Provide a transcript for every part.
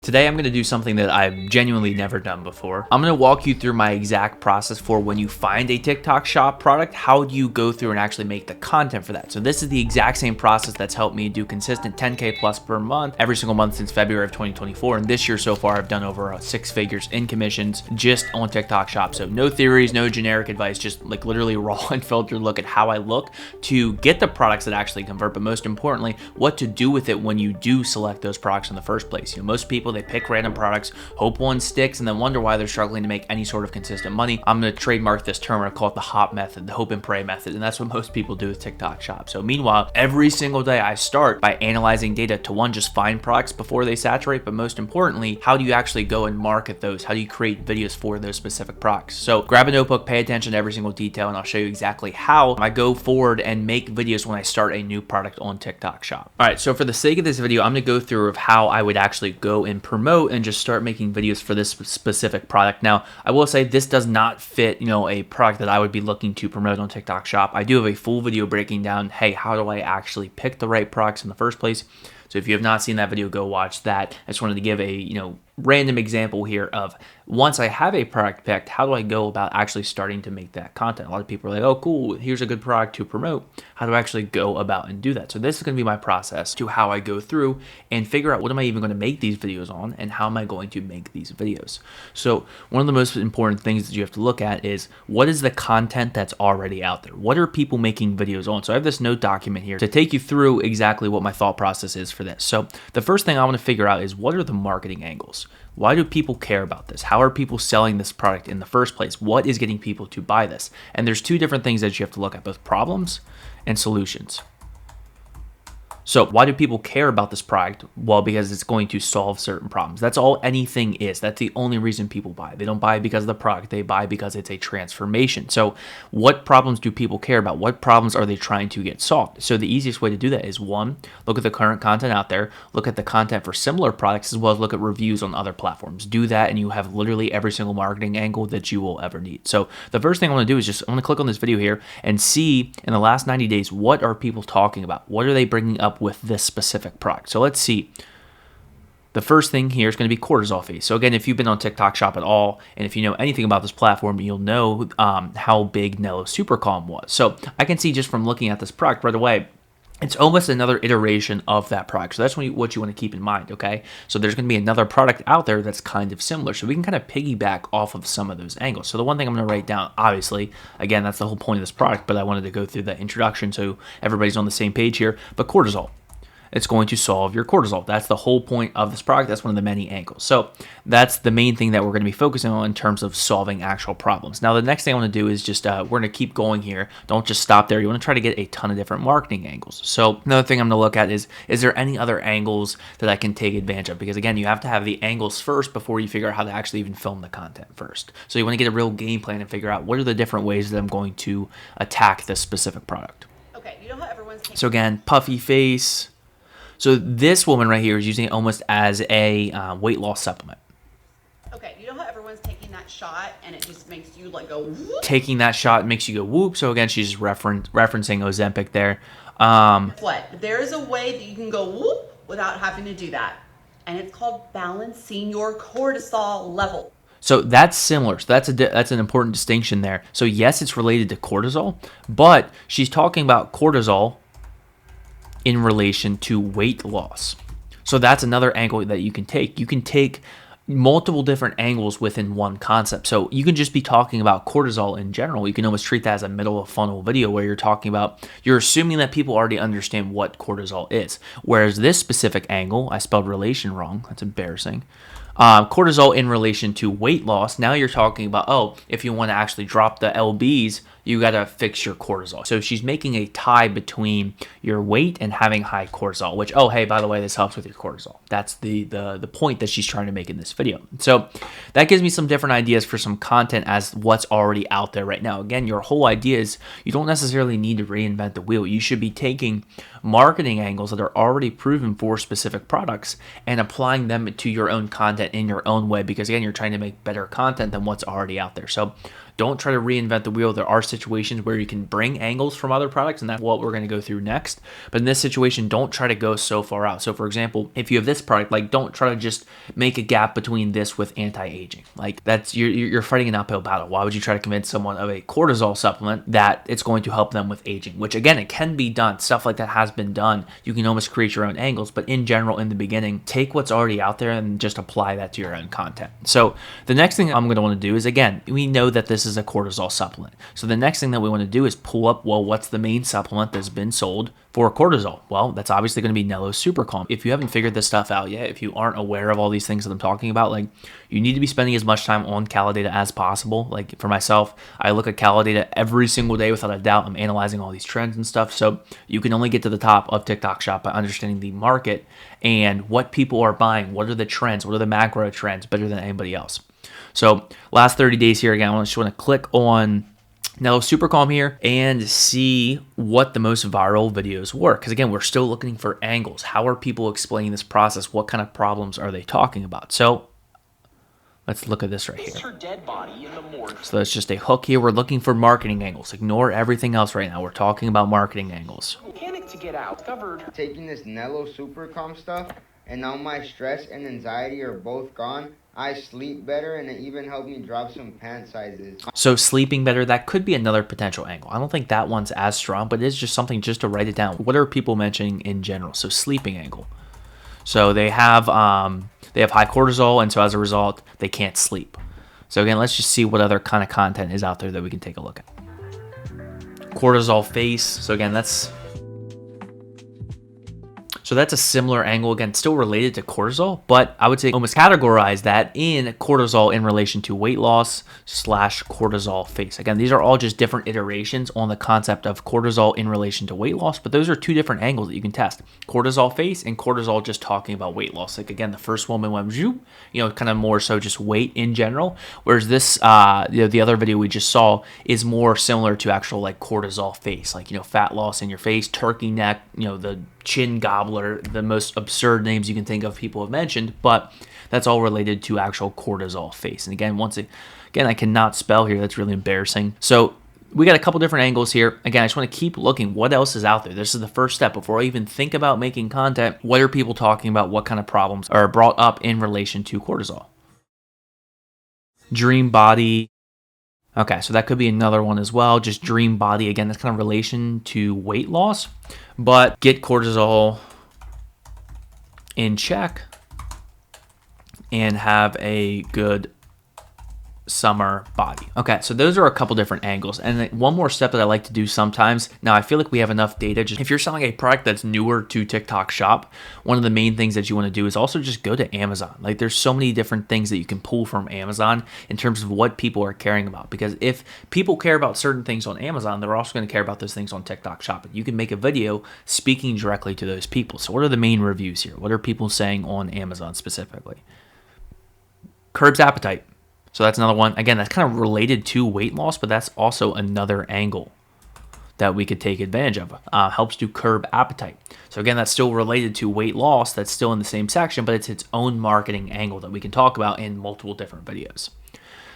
Today I'm going to do something that I've genuinely never done before. I'm going to walk you through my exact process for when you find a TikTok shop product. How do you go through and actually make the content for that? So this is the exact same process that's helped me do consistent 10K plus per month every single month since February of 2024. And this year so far I've done over 6 figures in commissions just on TikTok shop. So no theories, no generic advice, just like literally raw and filtered look at how I look to get the products that actually convert, but most importantly, what to do with it when you do select those products in the first place. You know, most people, they pick random products, hope one sticks, and then wonder why they're struggling to make any sort of consistent money. I'm going to trademark this term. I call it the HOP method, the hope and pray method, and that's what most people do with TikTok shop. So meanwhile, every single day I start by analyzing data to one, just find products before they saturate, but most importantly, how do you actually go and market those? How do you create videos for those specific products? So grab a notebook, pay attention to every single detail, and I'll show you exactly how I go forward and make videos when I start a new product on TikTok shop. All right, so for the sake of this video, I'm going to go through of how I would actually go and promote and just start making videos for this specific product. Now, I will say this does not fit, a product that I would be looking to promote on TikTok shop. I do have a full video breaking down, hey, how do I actually pick the right products in the first place? So if you have not seen that video, go watch that. I just wanted to give a, random example here of once I have a product picked, how do I go about actually starting to make that content? A lot of people are like, oh, cool, here's a good product to promote. How do I actually go about and do that? So this is going to be my process to how I go through and figure out what am I even going to make these videos on and how am I going to make these videos. So one of the most important things that you have to look at is what is the content that's already out there? What are people making videos on? So I have this note document here to take you through exactly what my thought process is for this. So the first thing I want to figure out is what are the marketing angles? Why do people care about this? How are people selling this product in the first place? What is getting people to buy this? And there's two different things that you have to look at, both problems and solutions. So why do people care about this product? Well, because it's going to solve certain problems. That's all anything is. That's the only reason people buy. They don't buy because of the product. They buy because it's a transformation. So what problems do people care about? What problems are they trying to get solved? So the easiest way to do that is one, look at the current content out there, look at the content for similar products, as well as look at reviews on other platforms. Do that and you have literally every single marketing angle that you will ever need. So the first thing I want to do is I'm going to click on this video here and see in the last 90 days, what are people talking about? What are they bringing up with this specific product? So let's see. The first thing here is going to be cortisol fee. So again, if you've been on TikTok shop at all, and if you know anything about this platform, you'll know how big Nello Super Calm was. So I can see just from looking at this product right away, it's almost another iteration of that product. So that's what you want to keep in mind, okay? So there's going to be another product out there that's kind of similar. So we can kind of piggyback off of some of those angles. So the one thing I'm going to write down, obviously, again, that's the whole point of this product, but I wanted to go through the introduction so everybody's on the same page here. But cortisol. It's going to solve your cortisol. That's the whole point of this product. That's one of the many angles. So that's the main thing that we're going to be focusing on in terms of solving actual problems. Now, the next thing I want to do is just, we're going to keep going here. Don't just stop there. You want to try to get a ton of different marketing angles. So another thing I'm going to look at is there any other angles that I can take advantage of? Because again, you have to have the angles first before you figure out how to actually even film the content first. So you want to get a real game plan and figure out what are the different ways that I'm going to attack this specific product. Okay, you know how everyone's... So again, puffy face. So this woman right here is using it almost as a weight loss supplement. Okay, you know how everyone's taking that shot and it just makes you like go whoop? Taking that shot makes you go whoop. So again, she's just referencing Ozempic there. What? There is a way that you can go whoop without having to do that. And it's called balancing your cortisol level. So that's similar. So that's an important distinction there. So yes, it's related to cortisol, but she's talking about cortisol in relation to weight loss. So that's another angle that you can take. You can take multiple different angles within one concept. So you can just be talking about cortisol in general. You can almost treat that as a middle of funnel video where you're assuming that people already understand what cortisol is. Whereas this specific angle, I spelled relation wrong. That's embarrassing. Cortisol in relation to weight loss. Now you're talking about, oh, if you want to actually drop the lbs, you got to fix your cortisol. So she's making a tie between your weight and having high cortisol, which, oh, hey, by the way, this helps with your cortisol. That's the point that she's trying to make in this video. So that gives me some different ideas for some content as what's already out there right now. Again, your whole idea is you don't necessarily need to reinvent the wheel. You should be taking marketing angles that are already proven for specific products and applying them to your own content in your own way, because again, you're trying to make better content than what's already out there. So Don't try to reinvent the wheel. There are situations where you can bring angles from other products, and that's what we're going to go through next. But in this situation, don't try to go so far out. So for example, if you have this product, like don't try to just make a gap between this with anti-aging. Like that's you're fighting an uphill battle. Why would you try to convince someone of a cortisol supplement that it's going to help them with aging? Which again, it can be done. Stuff like that has been done. You can almost create your own angles, but in general, in the beginning, take what's already out there and just apply that to your own content. So the next thing I'm going to want to do is, again, we know that this is a cortisol supplement. So the next thing that we want to do is pull up, well, what's the main supplement that's been sold for cortisol? Well, that's obviously going to be Nello Super Calm. If you haven't figured this stuff out yet, if you aren't aware of all these things that I'm talking about, like you need to be spending as much time on Kade data as possible. Like for myself, I look at Kade data every single day without a doubt. I'm analyzing all these trends and stuff. So you can only get to the top of TikTok Shop by understanding the market and what people are buying. What are the trends? What are the macro trends better than anybody else? So last 30 days here, again, I just want to click on Nello Super Calm here and see what the most viral videos were. Because again, we're still looking for angles. How are people explaining this process? What kind of problems are they talking about? So let's look at this right here. So that's just a hook here. We're looking for marketing angles. Ignore everything else right now. We're talking about marketing angles. To get out, covered. Taking this Nello Super Calm stuff, and now my stress and anxiety are both gone. I sleep better, and it even helped me drop some pant sizes. So sleeping better, that could be another potential angle. I don't think that one's as strong, but it's just something just to write it down. What are people mentioning in general? So sleeping angle. So they have high cortisol, and so as a result, they can't sleep. So again, let's just see what other kind of content is out there that we can take a look at. Cortisol face. So again, that's a similar angle, again, still related to cortisol, but I would say almost categorize that in cortisol in relation to weight loss / cortisol face. Again, these are all just different iterations on the concept of cortisol in relation to weight loss, but those are two different angles that you can test. Cortisol face and cortisol just talking about weight loss. Like again, the first one went, kind of more so just weight in general, whereas this, the other video we just saw is more similar to actual like cortisol face, like, fat loss in your face, turkey neck, the chin gobbler, the most absurd names you can think of people have mentioned, but that's all related to actual cortisol face. And again, I cannot spell here. That's really embarrassing. So we got a couple different angles here. Again, I just want to keep looking. What else is out there? This is the first step. Before I even think about making content, what are people talking about? What kind of problems are brought up in relation to cortisol? Dream body. Okay, so that could be another one as well. Just dream body. Again, that's kind of relation to weight loss, but get cortisol in check and have a good summer body. Okay, so those are a couple different angles. And then one more step that I like to do sometimes. Now, I feel like we have enough data. Just if you're selling a product that's newer to TikTok Shop, one of the main things that you want to do is also just go to Amazon. Like there's so many different things that you can pull from Amazon in terms of what people are caring about. Because if people care about certain things on Amazon, they're also going to care about those things on TikTok Shop. And you can make a video speaking directly to those people. So what are the main reviews here? What are people saying on Amazon specifically? Curbs appetite. So that's another one. Again, that's kind of related to weight loss, but that's also another angle that we could take advantage of. Helps to curb appetite. So again, that's still related to weight loss. That's still in the same section, but it's its own marketing angle that we can talk about in multiple different videos.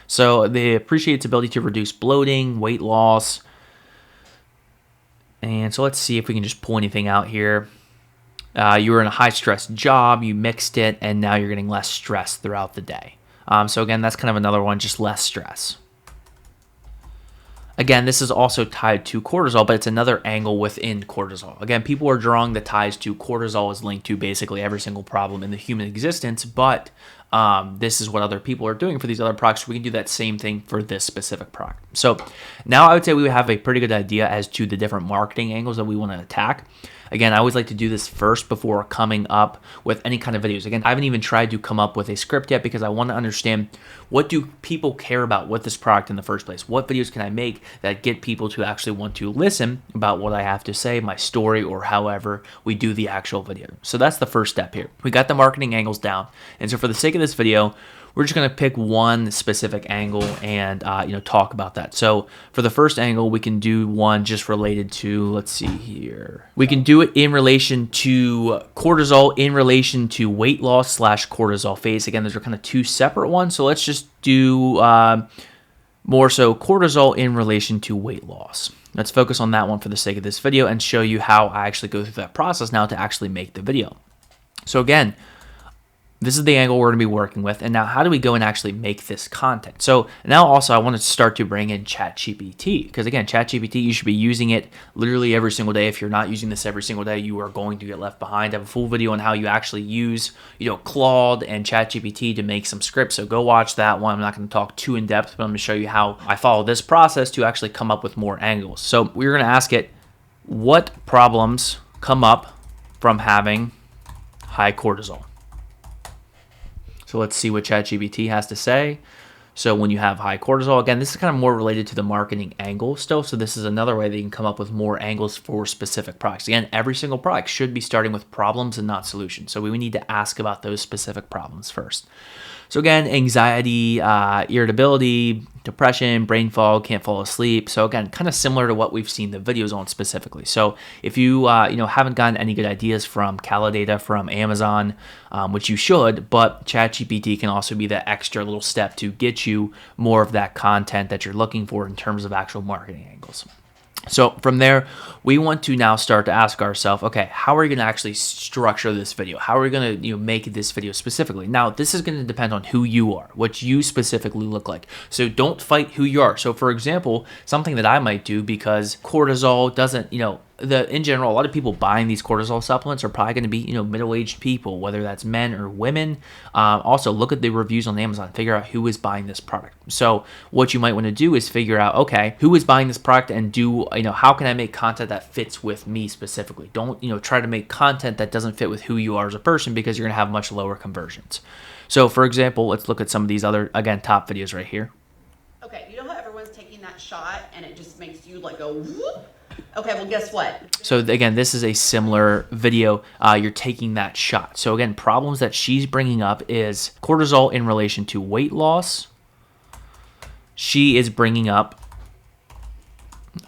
So they appreciate its ability to reduce bloating, weight loss. And so let's see if we can just pull anything out here. You were in a high stress job, you mixed it, and now you're getting less stress throughout the day. So again, that's kind of another one, just less stress. Again, this is also tied to cortisol, but it's another angle within cortisol. Again, people are drawing the ties to cortisol is linked to basically every single problem in the human existence, but this is what other people are doing for these other products. We can do that same thing for this specific product. So now I would say we have a pretty good idea as to the different marketing angles that we want to attack. Again, I always like to do this first before coming up with any kind of videos. Again, I haven't even tried to come up with a script yet because I want to understand what do people care about with this product in the first place? What videos can I make that get people to actually want to listen about what I have to say, my story, or however we do the actual video. So that's the first step here. We got the marketing angles down. And so for the sake of this video, we're just going to pick one specific angle and talk about that. So for the first angle, we can do one just related to, let's see here. We can do it in relation to cortisol, in relation to weight loss / cortisol phase. Again, those are kind of two separate ones. So let's just do more so cortisol in relation to weight loss. Let's focus on that one for the sake of this video and show you how I actually go through that process now to actually make the video. So again, this is the angle we're going to be working with. And now how do we go and actually make this content? So now also I want to start to bring in ChatGPT, because again, ChatGPT, you should be using it literally every single day. If you're not using this every single day, you are going to get left behind. I have a full video on how you actually use, Claude and ChatGPT to make some scripts. So go watch that one. I'm not going to talk too in depth, but I'm going to show you how I follow this process to actually come up with more angles. So we're going to ask it, what problems come up from having high cortisol? So let's see what ChatGPT has to say. So when you have high cortisol, again, this is kind of more related to the marketing angle still. So this is another way that you can come up with more angles for specific products. Again, every single product should be starting with problems and not solutions. So we need to ask about those specific problems first. So again, anxiety, irritability, depression, brain fog, can't fall asleep. So again, kind of similar to what we've seen the videos on specifically. So if you haven't gotten any good ideas from Kade from Amazon, which you should, but ChatGPT can also be that extra little step to get you more of that content that you're looking for in terms of actual marketing angles. So from there, we want to now start to ask ourselves, okay, how are we going to actually structure this video? How are we going to make this video specifically? Now, this is going to depend on who you are, what you specifically look like. So don't fight who you are. So for example, something that I might do, because cortisol doesn't, in general, a lot of people buying these cortisol supplements are probably going to be, middle-aged people, whether that's men or women. Also, look at the reviews on Amazon, figure out who is buying this product. So what you might want to do is figure out, okay, who is buying this product, and do, how can I make content that fits with me specifically? Don't, try to make content that doesn't fit with who you are as a person, because you're going to have much lower conversions. So for example, let's look at some of these other, again, top videos right here. Okay, you know how everyone's taking that shot and it just makes you like go whoop? Okay, well, guess what? So again, this is a similar video. You're taking that shot. So again, problems that she's bringing up is cortisol in relation to weight loss. She is bringing up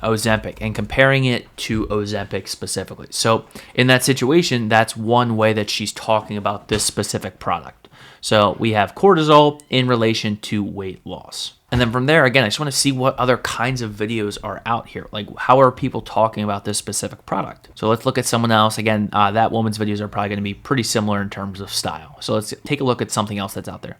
Ozempic and comparing it to Ozempic specifically. So in that situation, that's one way that she's talking about this specific product. So we have cortisol in relation to weight loss. And then from there, again, I just want to see what other kinds of videos are out here. Like, how are people talking about this specific product? So let's look at someone else. Again, that woman's videos are probably going to be pretty similar in terms of style. So let's take a look at something else that's out there.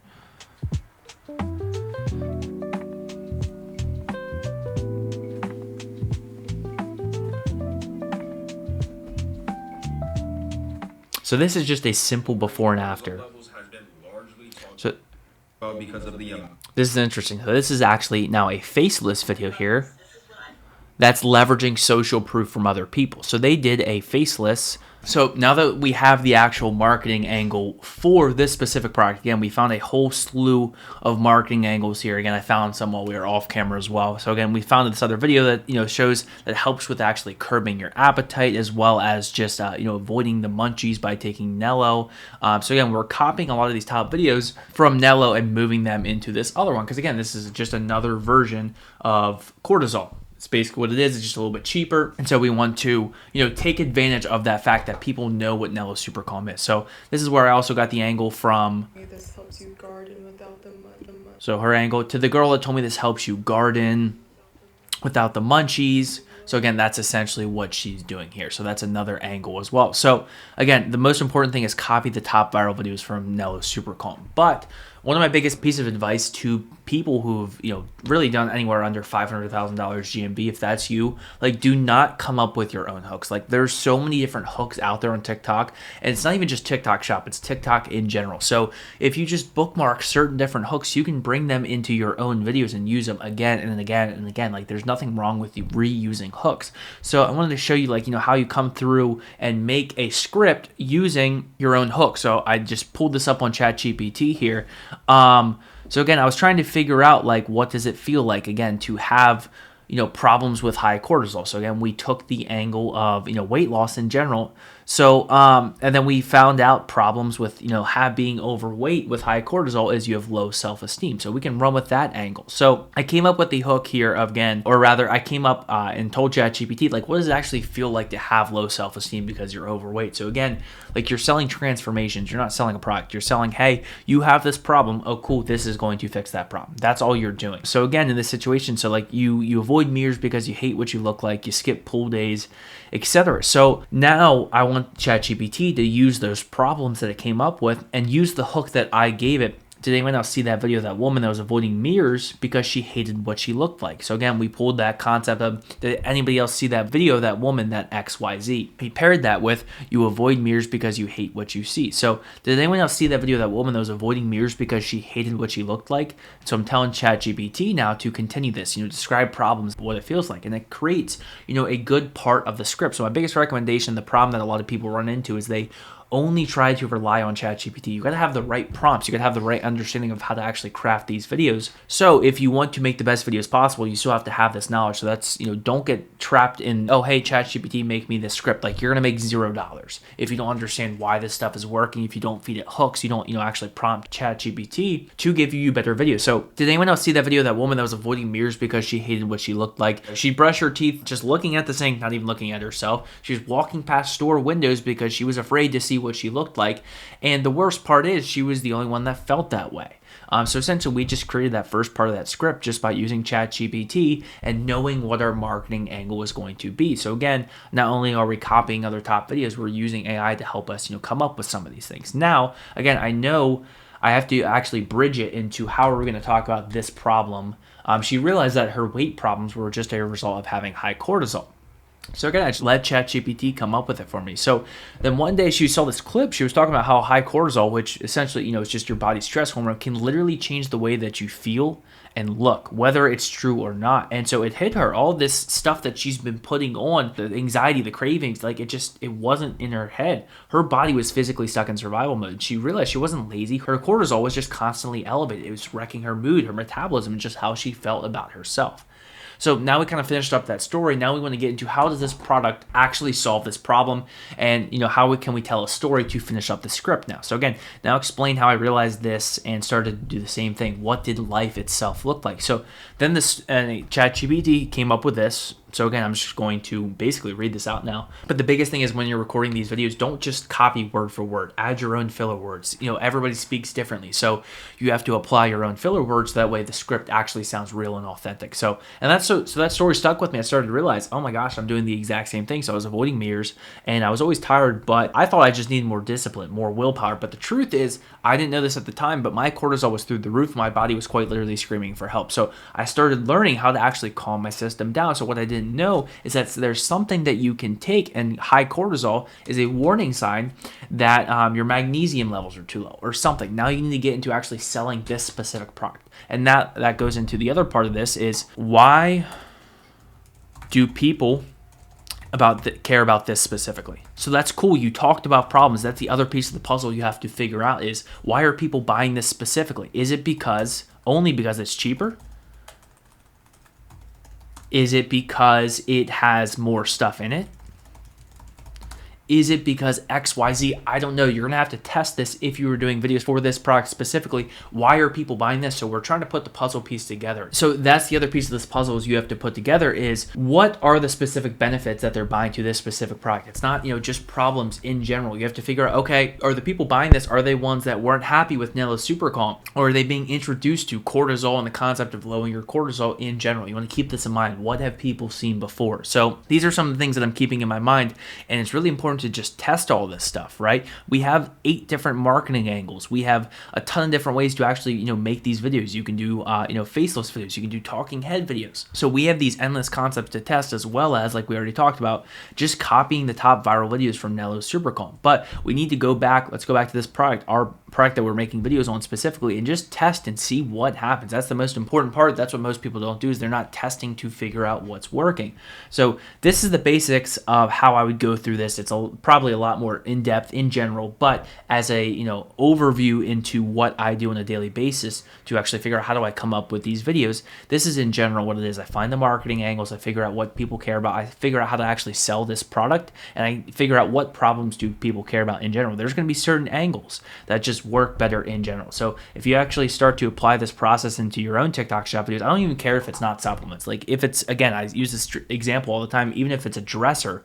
So this is just a simple before and after. So because of the this is interesting. So this is actually now a faceless video here that's leveraging social proof from other people. So they did a faceless. So now that we have the actual marketing angle for this specific product, again, we found a whole slew of marketing angles here. Again, I found some while we were off camera as well. So again, we found this other video that shows that helps with actually curbing your appetite, as well as just avoiding the munchies by taking Nello. So again, we're copying a lot of these top videos from Nello and moving them into this other one, because again, this is just another version of cortisol. It's basically what it is. It's just a little bit cheaper. And so we want to, take advantage of that fact that people know what Nello Super Calm is. So this is where I also got the angle from. This helps you garden without the So her angle to the girl that told me this helps you garden without the munchies. So again, that's essentially what she's doing here. So that's another angle as well. So again, the most important thing is copy the top viral videos from Nello Super Calm. But one of my biggest pieces of advice to people who've really done anywhere under $500,000 GMV, if that's you, like, do not come up with your own hooks. Like, there's so many different hooks out there on TikTok, and it's not even just TikTok Shop, it's TikTok in general. So if you just bookmark certain different hooks, you can bring them into your own videos and use them again and again and again. Like, there's nothing wrong with you reusing hooks. So I wanted to show you how you come through and make a script using your own hook. So I just pulled this up on ChatGPT here. So again, I was trying to figure out, what does it feel like, again, to have, problems with high cortisol. So again, we took the angle of, weight loss in general. So, and then we found out problems with, being overweight with high cortisol is you have low self-esteem. So we can run with that angle. So I came up with the hook here again, or rather I came up and told ChatGPT, like, what does it actually feel like to have low self-esteem because you're overweight? So again, like, you're selling transformations. You're not selling a product. You're selling, hey, you have this problem. Oh, cool. This is going to fix that problem. That's all you're doing. So again, in this situation, so like you avoid mirrors because you hate what you look like. You skip pool days, etc. So now I want ChatGPT to use those problems that it came up with and use the hook that I gave it. Did anyone else see that video of that woman that was avoiding mirrors because she hated what she looked like? So again, we pulled that concept of, did anybody else see that video of that woman, that XYZ? We paired that with, you avoid mirrors because you hate what you see. So did anyone else see that video of that woman that was avoiding mirrors because she hated what she looked like? So I'm telling ChatGPT now to continue this, describe problems, what it feels like. And it creates, a good part of the script. So my biggest recommendation, the problem that a lot of people run into is they only try to rely on ChatGPT. You got to have the right prompts. You got to have the right understanding of how to actually craft these videos. So if you want to make the best videos possible, you still have to have this knowledge. So that's, don't get trapped in, oh, hey, ChatGPT, make me this script. Like, you're going to make $0 if you don't understand why this stuff is working. If you don't feed it hooks, you don't, actually prompt ChatGPT to give you better videos. So did anyone else see that video of that woman that was avoiding mirrors because she hated what she looked like? She brushed her teeth just looking at the sink, not even looking at herself. She was walking past store windows because she was afraid to see what she looked like. And the worst part is she was the only one that felt that way. So essentially, we just created that first part of that script just by using ChatGPT and knowing what our marketing angle is going to be. So again, not only are we copying other top videos, we're using AI to help us, come up with some of these things. Now, again, I know I have to actually bridge it into how are we going to talk about this problem. She realized that her weight problems were just a result of having high cortisol. So again, I just let ChatGPT come up with it for me. So then one day she saw this clip. She was talking about how high cortisol, which essentially, is just your body's stress hormone, can literally change the way that you feel and look, whether it's true or not. And so it hit her. All this stuff that she's been putting on, the anxiety, the cravings, like it wasn't in her head. Her body was physically stuck in survival mode. She realized she wasn't lazy. Her cortisol was just constantly elevated. It was wrecking her mood, her metabolism, and just how she felt about herself. So now we kind of finished up that story. Now we want to get into how does this product actually solve this problem, and how can we tell a story to finish up the script now. So again, now explain how I realized this and started to do the same thing. What did life itself look like? So then this ChatGPT came up with this. So again, I'm just going to basically read this out now. But the biggest thing is when you're recording these videos, don't just copy word for word. Add your own filler words. Everybody speaks differently. So you have to apply your own filler words. That way the script actually sounds real and authentic. So that story stuck with me. I started to realize, oh my gosh, I'm doing the exact same thing. So I was avoiding mirrors and I was always tired, but I thought I just needed more discipline, more willpower. But the truth is, I didn't know this at the time, but my cortisol was through the roof. My body was quite literally screaming for help. So I started learning how to actually calm my system down. So what I didn't know is that there's something that you can take, and high cortisol is a warning sign that your magnesium levels are too low or something. Now you need to get into actually selling this specific product. And that goes into the other part of this is, why do people care about this specifically? So that's cool. You talked about problems. That's the other piece of the puzzle you have to figure out is, why are people buying this specifically? Is it only because it's cheaper? Is it because it has more stuff in it? Is it because XYZ? I don't know. You're going to have to test this if you were doing videos for this product specifically. Why are people buying this? So we're trying to put the puzzle piece together. So that's the other piece of this puzzle is you have to put together is, what are the specific benefits that they're buying to this specific product? It's not, just problems in general. You have to figure out, okay, are the people buying this, are they ones that weren't happy with Nello's Super Calm? Or are they being introduced to cortisol and the concept of lowering your cortisol in general? You want to keep this in mind. What have people seen before? So these are some of the things that I'm keeping in my mind, and it's really important to just test all this stuff, right? We have 8 different marketing angles. We have a ton of different ways to actually, make these videos. You can do, faceless videos. You can do talking head videos. So we have these endless concepts to test, as well as, like we already talked about, just copying the top viral videos from Nello's Super Calm. But we need to go back. Let's go back to this product, our product that we're making videos on specifically, and just test and see what happens. That's the most important part. That's what most people don't do, is they're not testing to figure out what's working. So this is the basics of how I would go through this. It's a probably a lot more in depth in general, but as a, overview into what I do on a daily basis to actually figure out how do I come up with these videos. This is in general what it is. I find the marketing angles, I figure out what people care about, I figure out how to actually sell this product, and I figure out what problems do people care about in general. There's going to be certain angles that just work better in general. So if you actually start to apply this process into your own TikTok shop videos, I don't even care if it's not supplements. Like if it's, again, I use this example all the time, even if it's a dresser,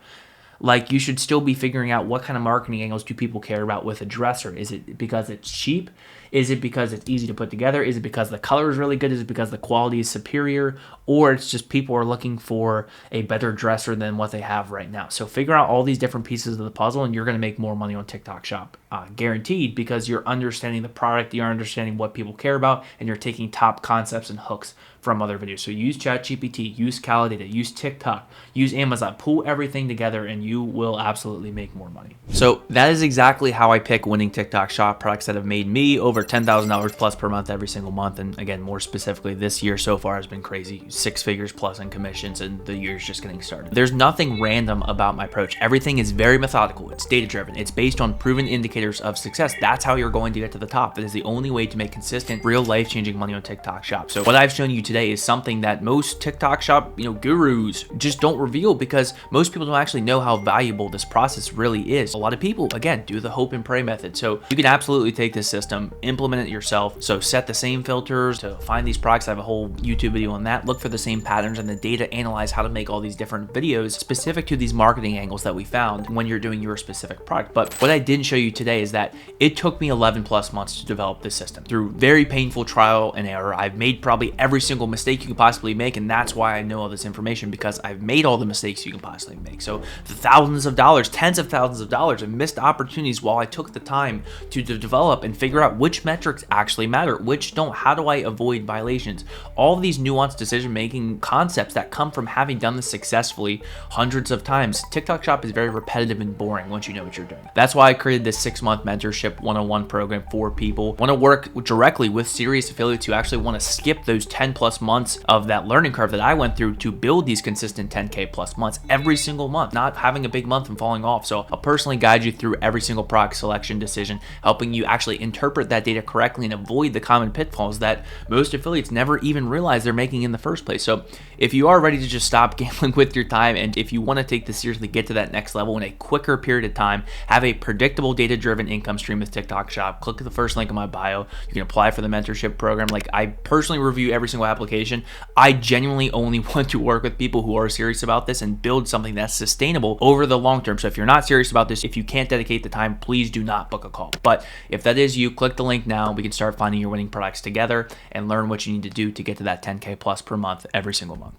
like you should still be figuring out what kind of marketing angles do people care about with a dresser. Is it because it's cheap? Is it because it's easy to put together? Is it because the color is really good? Is it because the quality is superior? Or it's just people are looking for a better dresser than what they have right now. So figure out all these different pieces of the puzzle and you're going to make more money on TikTok Shop, guaranteed, because you're understanding the product, you're understanding what people care about, and you're taking top concepts and hooks from other videos. So use ChatGPT, use Kade, use TikTok, use Amazon, pull everything together and you will absolutely make more money. So that is exactly how I pick winning TikTok Shop products that have made me over $10,000 plus per month every single month. And again, more specifically, this year so far has been crazy, 6 figures plus in commissions, and the year's just getting started. There's nothing random about my approach. Everything is very methodical. It's data driven. It's based on proven indicators of success. That's how you're going to get to the top. That is the only way to make consistent, real life changing money on TikTok Shop. So what I've shown you today is something that most TikTok Shop, gurus just don't reveal, because most people don't actually know how valuable this process really is. A lot of people, again, do the hope and pray method. So you can absolutely take this system, implement it yourself. So set the same filters to find these products. I have a whole YouTube video on that. Look for the same patterns and the data, analyze how to make all these different videos specific to these marketing angles that we found when you're doing your specific product. But what I didn't show you today is that it took me 11 plus months to develop this system through very painful trial and error. I've made probably every single mistake you can possibly make, and that's why I know all this information, because I've made all the mistakes you can possibly make. So the thousands of dollars, tens of thousands of dollars, and missed opportunities while I took the time to develop and figure out which metrics actually matter, which don't, how do I avoid violations, all of these nuanced decision making concepts that come from having done this successfully hundreds of times. TikTok Shop is very repetitive and boring once you know what you're doing. That's why I created this 6-month mentorship 101 program for people want to work directly with serious affiliates who actually want to skip those 10 plus months of that learning curve that I went through to build these consistent 10K plus months every single month, not having a big month and falling off. So I'll personally guide you through every single product selection decision, helping you actually interpret that data correctly and avoid the common pitfalls that most affiliates never even realize they're making in the first place. So if you are ready to just stop gambling with your time, and if you want to take this seriously, get to that next level in a quicker period of time, have a predictable data-driven income stream with TikTok Shop, click the first link in my bio. You can apply for the mentorship program. Like, I personally review every single application. I genuinely only want to work with people who are serious about this and build something that's sustainable over the long term. So if you're not serious about this, if you can't dedicate the time, please do not book a call. But if that is you, click the link now. We can start finding your winning products together and learn what you need to do to get to that 10K plus per month every single month.